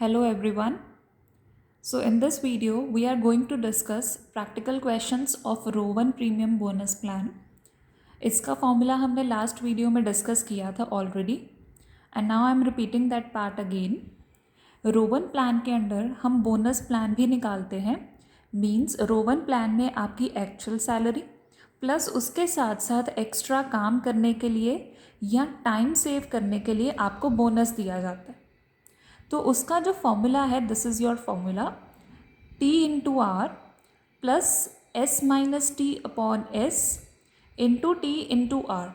Hello everyone. So in this video we are going to discuss practical questions of row 1 premium bonus plan. इसका formula हमने last video में discuss किया था already and now I am repeating that part again. Rowan 1 plan के under हम bonus plan भी निकालते हैं. मीन्स रो 1 प्लान में आपकी एक्चुअल सैलरी प्लस उसके साथ साथ एक्स्ट्रा काम करने के लिए या टाइम सेव करने के लिए आपको बोनस दिया जाता है. तो उसका जो फॉर्मूला है this is your formula T into R plus S minus T upon S into T into R.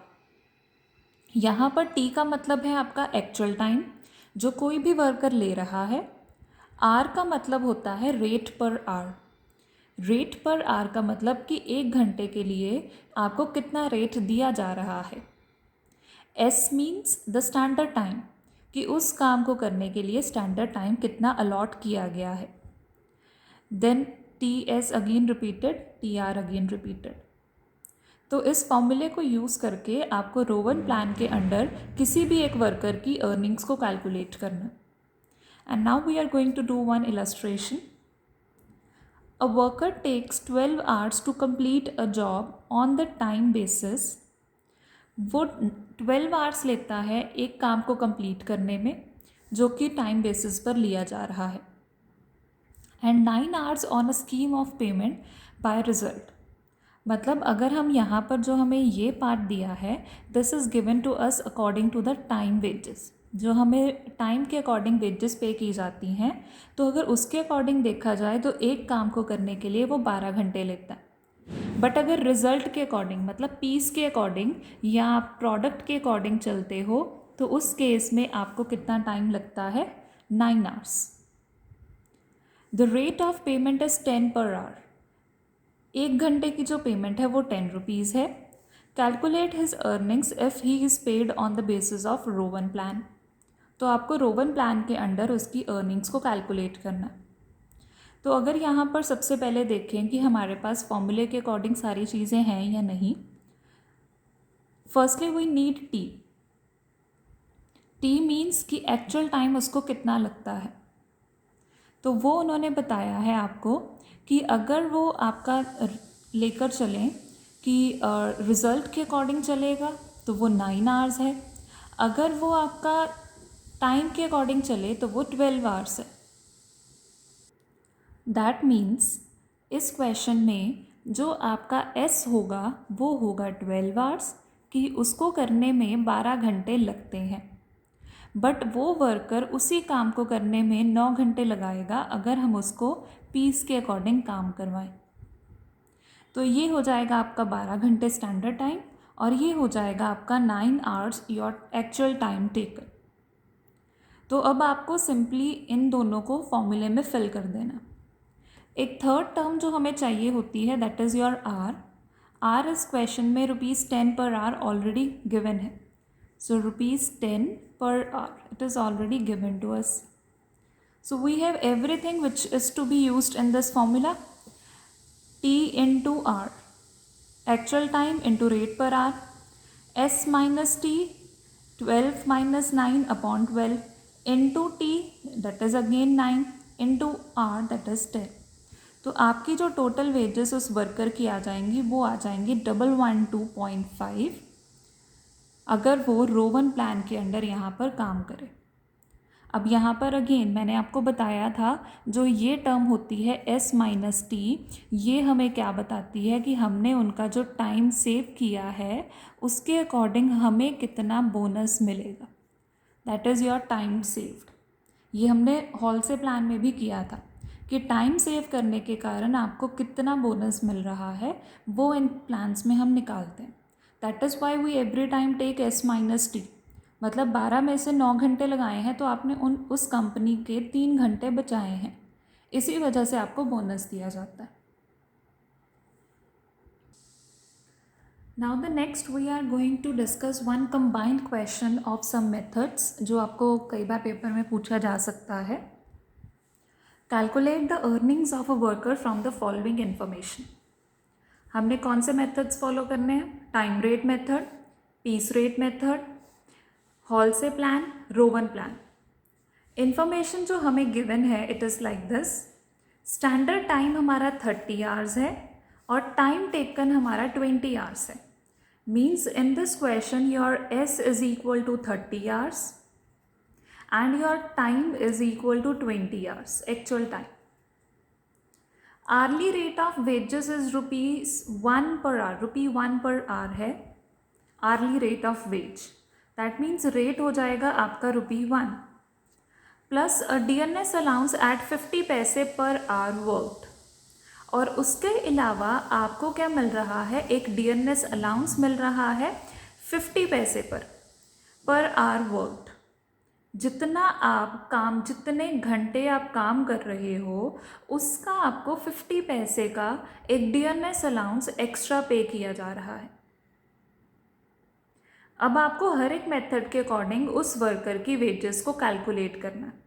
यहाँ पर टी का मतलब है आपका एक्चुअल टाइम जो कोई भी वर्कर ले रहा है. आर का मतलब होता है रेट पर आर. रेट पर आर का मतलब कि 1 घंटे के लिए आपको कितना रेट दिया जा रहा है. S means the standard time कि उस काम को करने के लिए स्टैंडर्ड टाइम कितना अलॉट किया गया है. Then T S again repeated, T R again repeated. तो इस फॉर्मूले को यूज़ करके आपको रो 1 प्लान के अंडर किसी भी एक वर्कर की अर्निंग्स को कैलकुलेट करना. And now we are going to do one illustration. A worker takes 12 hours to complete a job on the time basis. वो 12 आवर्स लेता है एक काम को कंप्लीट करने में जो कि टाइम बेसिस पर लिया जा रहा है. And 9 hours on a scheme of payment by result. मतलब अगर हम यहाँ पर जो हमें ये पार्ट दिया है this is given to us according to the time wages. जो हमें टाइम के अकॉर्डिंग वेजेस पे की जाती हैं तो अगर उसके अकॉर्डिंग देखा जाए तो एक काम को करने के लिए वो 12 घंटे लेता है. बट अगर रिज़ल्ट के अकॉर्डिंग मतलब पीस के अकॉर्डिंग या प्रोडक्ट के अकॉर्डिंग चलते हो तो उस केस में आपको कितना टाइम लगता है 9 hours. The rate of payment is 10 per our. 1 घंटे की जो पेमेंट है वो 10 रुपीज़ है. Calculate his earnings if he is paid on the basis of Rowan 1 plan. तो आपको रो 1 प्लान के अंडर उसकी अर्निंग्स को कैलकुलेट करना. तो अगर यहाँ पर सबसे पहले देखें कि हमारे पास फॉर्मूले के अकॉर्डिंग सारी चीज़ें हैं या नहीं. Firstly we need T. T means कि एक्चुअल टाइम उसको कितना लगता है. तो वो उन्होंने बताया है आपको कि अगर वो आपका लेकर चलें कि रिज़ल्ट के अकॉर्डिंग चलेगा तो वो 9 आवर्स है. अगर वो आपका टाइम के अकॉर्डिंग चले तो वो 12 आवर्स है. दैट मीन्स इस क्वेश्चन में जो आपका एस होगा वो होगा 12 आवर्स कि उसको करने में 12 घंटे लगते हैं. बट वो वर्कर उसी काम को करने में 9 घंटे लगाएगा अगर हम उसको पीस के अकॉर्डिंग काम करवाएं. तो ये हो जाएगा आपका 12 घंटे स्टैंडर्ड टाइम और ये हो जाएगा आपका 9 hours your actual time taken. तो अब आपको सिंपली इन दोनों को फॉर्मूले में फिल कर देना. एक थर्ड टर्म जो हमें चाहिए होती है that is your R. R इस क्वेश्चन में ₹10 पर आवर ऑलरेडी गिवन है. So ₹10 per hour it is already given to us. So we have everything which is to be used in this formula. T into R actual time into rate per hour. S minus T 12 minus 9 upon 12 into T that is again 9 into R that is 10. तो आपकी जो total wages उस worker की आ जाएंगी वो आ जाएंगी 112.5 अगर वो रो 1 प्लान के अंडर यहाँ पर काम करे. अब यहाँ पर अगेन मैंने आपको बताया था जो ये टर्म होती है एस माइनस टी ये हमें क्या बताती है कि हमने उनका जो टाइम सेव किया है उसके अकॉर्डिंग हमें कितना बोनस मिलेगा. That is your time saved. ये हमने हॉल से प्लान में भी किया था कि टाइम सेव करने के कारण आपको कितना बोनस मिल रहा है वो इन प्लान्स में हम निकालते हैं. That is why we every time take S minus T. मतलब 12 में से 9 घंटे लगाए हैं तो आपने उस कंपनी के 3 घंटे बचाए हैं. इसी वजह से आपको बोनस दिया जाता है. Now the next we are going to discuss one combined question of some methods जो आपको कई बार पेपर में पूछा जा सकता है. Calculate the earnings of a worker from the following information. हमने कौन से मेथड्स फॉलो करने हैं. Time rate method, piece rate method, Halsey plan, Rowan 1 plan. Information जो हमें गिवन है it is like this, standard time हमारा 30 hours है और टाइम टेकन हमारा 20 आवर्स है। Means in this question your S is equal to 30 hours and your time is equal to 20 hours actual time. Hourly rate of wages is rupees 1 per hour, rupee 1 per hour है hourly rate of wage. That means rate हो जाएगा आपका ₹1 plus DNS allowance eight 50 पैसे per hour worked, और उसके अलावा आपको क्या मिल रहा है, एक DNS अलाउंस मिल रहा है 50 पैसे पर आवर वर्कड। जितना आप काम, जितने घंटे आप काम कर रहे हो उसका आपको 50 पैसे का एक DNS अलाउंस एक्स्ट्रा पे किया जा रहा है। अब आपको हर एक मेथड के अकॉर्डिंग उस वर्कर की वेजेस को कैलकुलेट करना है।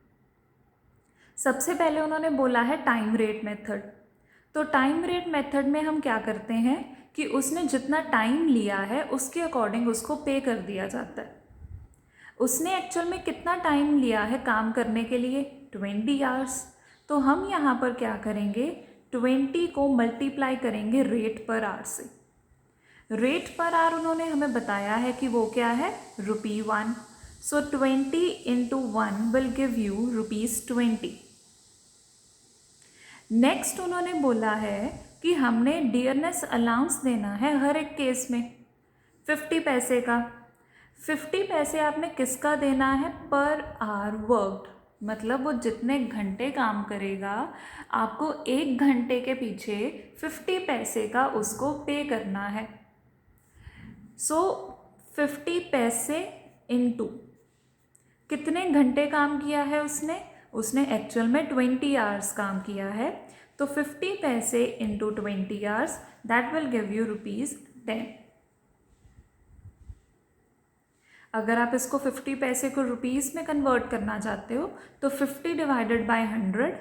सबसे पहले उन्होंने बोला है टाइम रेट मेथड। तो टाइम रेट मेथड में हम क्या करते हैं कि उसने जितना टाइम लिया है उसके अकॉर्डिंग उसको पे कर दिया जाता है। उसने एक्चुअल में कितना टाइम लिया है काम करने के लिए, 20 आवर्स। तो हम यहाँ पर क्या करेंगे, 20 को मल्टीप्लाई करेंगे रेट पर आवर से। रेट पर आवर उन्होंने हमें बताया है कि वो क्या है, ₹1। सो 20 into 1 will give you ₹20। Next उन्होंने बोला है कि हमने DNS अलाउंस देना है हर एक केस में 50 पैसे का। 50 पैसे आपने किसका देना है, पर आवर वर्कड, मतलब वो जितने घंटे काम करेगा आपको 1 घंटे के पीछे 50 पैसे का उसको पे करना है। सो 50 पैसे इंटू कितने घंटे काम किया है उसने एक्चुअल में 20 आवर्स काम किया है। तो 50 पैसे into 20 hours that will give you ₹10। अगर आप इसको 50 पैसे को रुपीज़ में कन्वर्ट करना चाहते हो तो 50 डिवाइडेड बाय 100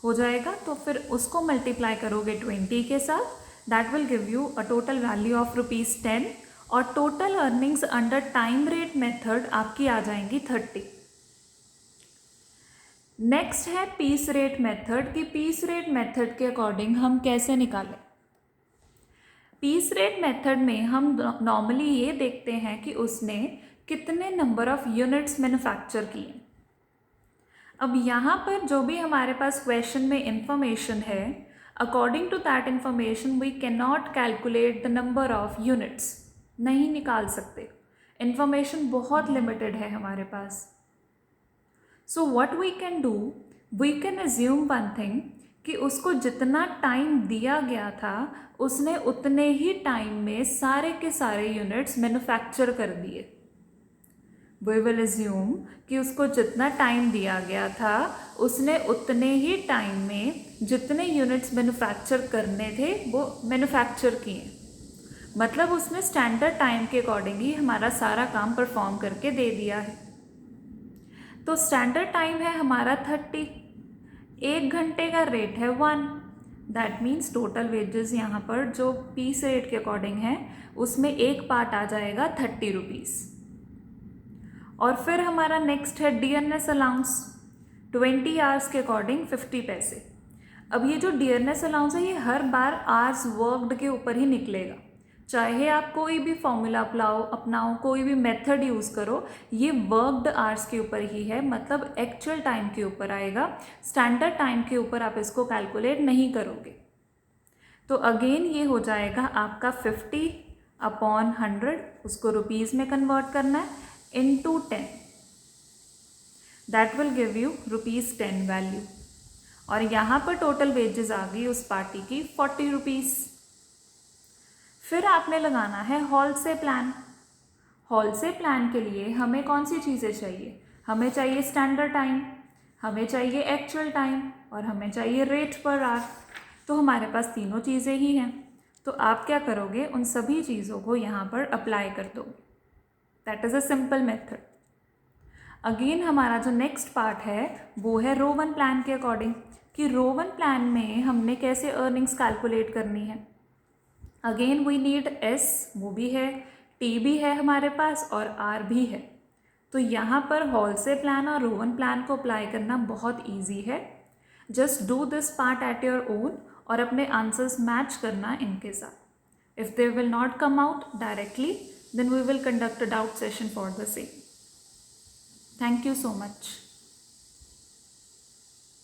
हो जाएगा, तो फिर उसको मल्टीप्लाई करोगे 20 के साथ, that will give you a total value of ₹10, और total earnings under time rate method आपकी आ जाएंगी 30। नेक्स्ट है पीस रेट मेथड, कि पीस रेट मेथड के अकॉर्डिंग हम कैसे निकालें। पीस रेट मेथड में हम नॉर्मली ये देखते हैं कि उसने कितने नंबर ऑफ यूनिट्स मैन्युफैक्चर किए। अब यहाँ पर जो भी हमारे पास क्वेश्चन में इंफॉर्मेशन है, according to that information we can not calculate the number of units, नहीं निकाल सकते, इंफॉर्मेशन बहुत लिमिटेड है हमारे पास। So what we can do, we can assume one thing, कि उसको जितना टाइम दिया गया था उसने उतने ही टाइम में सारे के सारे यूनिट्स मैन्युफैक्चर कर दिए। वी विल अज्यूम कि उसको जितना टाइम दिया गया था उसने उतने ही टाइम में जितने यूनिट्स मैन्युफैक्चर करने थे वो मैन्युफैक्चर किए, मतलब उसने स्टैंडर्ड टाइम के अकॉर्डिंग ही हमारा सारा काम परफॉर्म करके दे दिया है। तो स्टैंडर्ड टाइम है हमारा 30, 1 घंटे का रेट है 1, दैट मीन्स टोटल वेजेस यहाँ पर जो पीस रेट के अकॉर्डिंग है उसमें एक पार्ट आ जाएगा 30 रुपीज़। और फिर हमारा नेक्स्ट है DNS अलाउंस, 20 आवर्स के अकॉर्डिंग 50 पैसे। अब ये जो DNS अलाउंस है ये हर बार आवर्स वर्कड के ऊपर ही निकलेगा, चाहे आप कोई भी फॉर्मूला अपनाओ, कोई भी मेथड यूज़ करो, ये वर्कड आवर्स के ऊपर ही है, मतलब एक्चुअल टाइम के ऊपर आएगा, स्टैंडर्ड टाइम के ऊपर आप इसको कैलकुलेट नहीं करोगे। तो अगेन ये हो जाएगा आपका 50 अपॉन 100, उसको रुपीज़ में कन्वर्ट करना है, into 10, that will give you ₹10 value. और यहाँ पर टोटल वेजेस आ गई उस पार्टी की 40 रुपीज़। फिर आपने लगाना है हॉल से प्लान। हॉल से प्लान के लिए हमें कौन सी चीज़ें चाहिए, हमें चाहिए स्टैंडर्ड टाइम, हमें चाहिए एक्चुअल टाइम, और हमें चाहिए रेट पर आवर। तो हमारे पास तीनों चीज़ें ही हैं। तो आप क्या करोगे, उन सभी चीज़ों को यहाँ पर अप्लाई कर दो। That is a simple method. Again हमारा जो नेक्स्ट पार्ट है वो है रो 1 प्लान के अकॉर्डिंग, कि रो 1 प्लान में हमने कैसे अर्निंग्स कैलकुलेट करनी है। अगेन वी नीड S, वो भी है, T भी है हमारे पास, और R भी है। तो यहाँ पर हॉलसे प्लान और रोवन प्लान को अप्लाई करना बहुत ईजी है. Just do this part at your own और अपने आंसर्स मैच करना इनके साथ. If they will not come out directly, then we will conduct a doubt session for the same. Thank you so much.